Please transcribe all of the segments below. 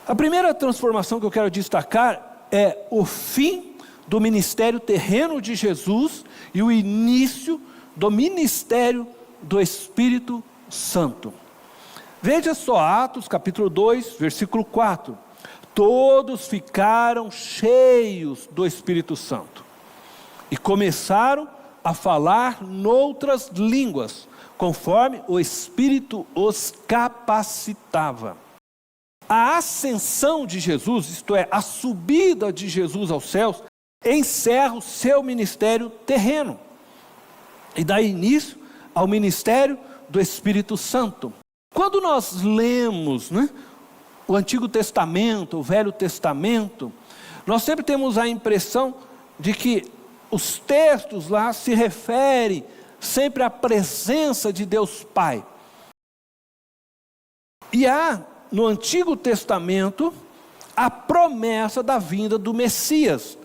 A primeira transformação que eu quero destacar é o fim do ministério terreno de Jesus e o início do ministério do Espírito Santo. Veja só, Atos capítulo 2, versículo 4. Todos ficaram cheios do Espírito Santo e começaram a falar noutras línguas, conforme o Espírito os capacitava. A ascensão de Jesus, isto é, a subida de Jesus aos céus, encerra o seu ministério terreno e dá início ao ministério do Espírito Santo. Quando nós lemos, o Antigo Testamento, o Velho Testamento, nós sempre temos a impressão de que os textos lá se referem sempre à presença de Deus Pai. E há no Antigo Testamento a promessa da vinda do Messias,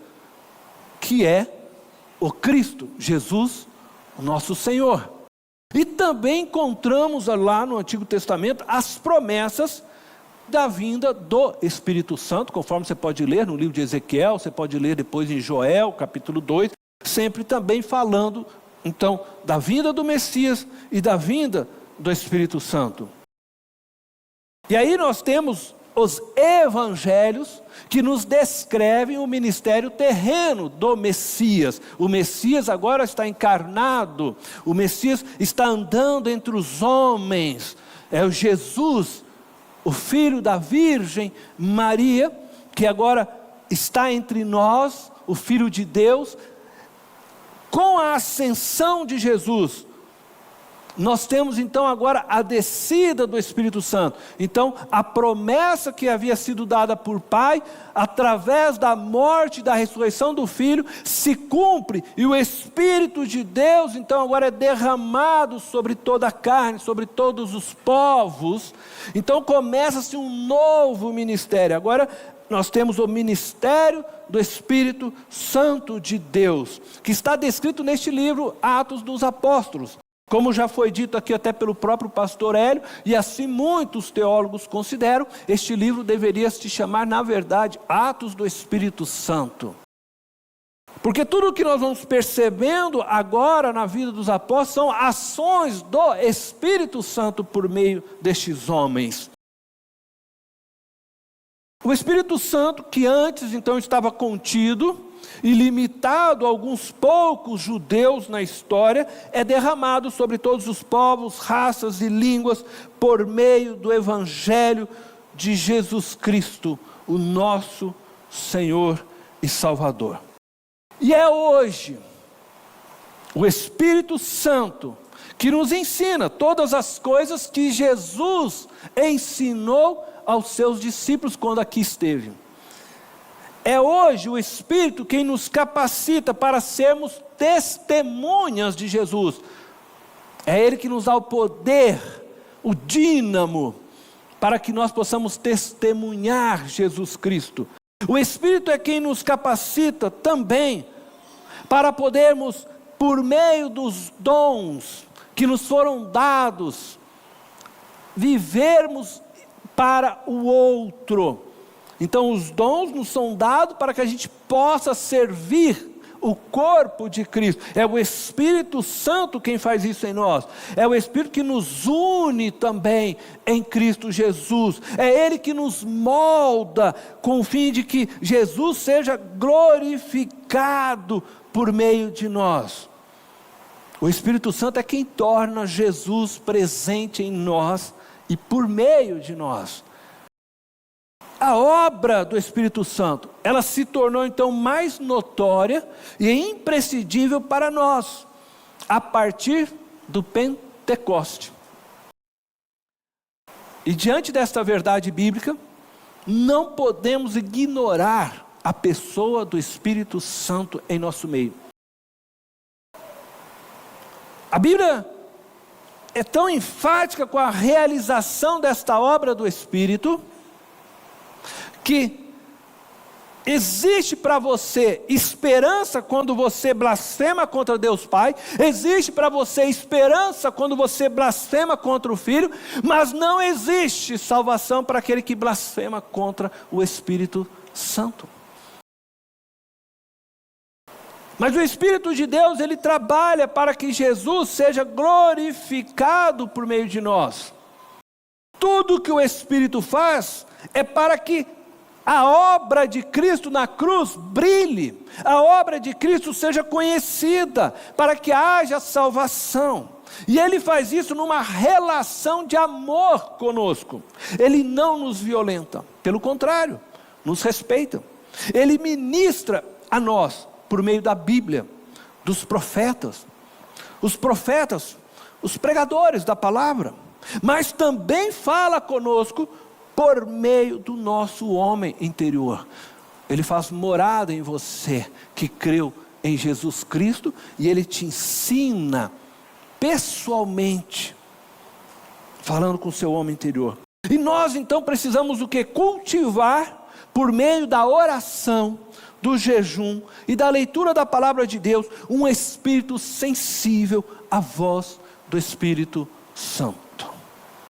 que é o Cristo, Jesus, o nosso Senhor. E também encontramos lá no Antigo Testamento as promessas da vinda do Espírito Santo, conforme você pode ler no livro de Ezequiel, você pode ler depois em Joel, capítulo 2, sempre também falando, então, da vinda do Messias e da vinda do Espírito Santo. E aí nós temos os evangelhos que nos descrevem o ministério terreno do Messias. O Messias agora está encarnado, o Messias está andando entre os homens. É o Jesus, o filho da Virgem Maria, que agora está entre nós, o Filho de Deus. Com a ascensão de Jesus, nós temos então agora a descida do Espírito Santo. Então a promessa que havia sido dada por Pai, através da morte e da ressurreição do Filho, se cumpre, e o Espírito de Deus então agora é derramado sobre toda a carne, sobre todos os povos. Então começa-se um novo ministério. Agora nós temos o ministério do Espírito Santo de Deus, que está descrito neste livro, Atos dos Apóstolos. Como já foi dito aqui até pelo próprio pastor Hélio, e assim muitos teólogos consideram, este livro deveria se chamar, na verdade, Atos do Espírito Santo. Porque tudo o que nós vamos percebendo agora na vida dos apóstolos são ações do Espírito Santo por meio destes homens. O Espírito Santo, que antes então estava contido e limitado a alguns poucos judeus na história, é derramado sobre todos os povos, raças e línguas por meio do Evangelho de Jesus Cristo, o nosso Senhor e Salvador. E é hoje o Espírito Santo que nos ensina todas as coisas que Jesus ensinou aos seus discípulos quando aqui esteve. É hoje o Espírito quem nos capacita para sermos testemunhas de Jesus. É Ele que nos dá o poder, o dínamo, para que nós possamos testemunhar Jesus Cristo. O Espírito é quem nos capacita também para podermos, por meio dos dons que nos foram dados, vivermos para o outro. Então os dons nos são dados para que a gente possa servir o corpo de Cristo. É o Espírito Santo quem faz isso em nós. É o Espírito que nos une também em Cristo Jesus. É Ele que nos molda com o fim de que Jesus seja glorificado por meio de nós. O Espírito Santo é quem torna Jesus presente em nós e por meio de nós. A obra do Espírito Santo, ela se tornou então mais notória e imprescindível para nós, a partir do Pentecoste. E diante desta verdade bíblica, não podemos ignorar a pessoa do Espírito Santo em nosso meio. A Bíblia é tão enfática com a realização desta obra do Espírito, que Existe para você esperança quando você blasfema contra Deus Pai, existe para você esperança quando você blasfema contra o Filho, mas não existe salvação para aquele que blasfema contra o Espírito Santo. Mas o Espírito de Deus, ele trabalha para que Jesus seja glorificado por meio de nós. Tudo que o Espírito faz é para que a obra de Cristo na cruz brilhe, a obra de Cristo seja conhecida, para que haja salvação. E Ele faz isso numa relação de amor conosco. Ele não nos violenta, pelo contrário, nos respeita. Ele ministra a nós por meio da Bíblia, dos profetas. Os profetas, os pregadores da palavra, mas também fala conosco por meio do nosso homem interior. Ele faz morada em você que creu em Jesus Cristo, e Ele te ensina pessoalmente, falando com o seu homem interior. E nós então precisamos o quê? Cultivar por meio da oração, do jejum e da leitura da palavra de Deus, um espírito sensível à voz do Espírito Santo.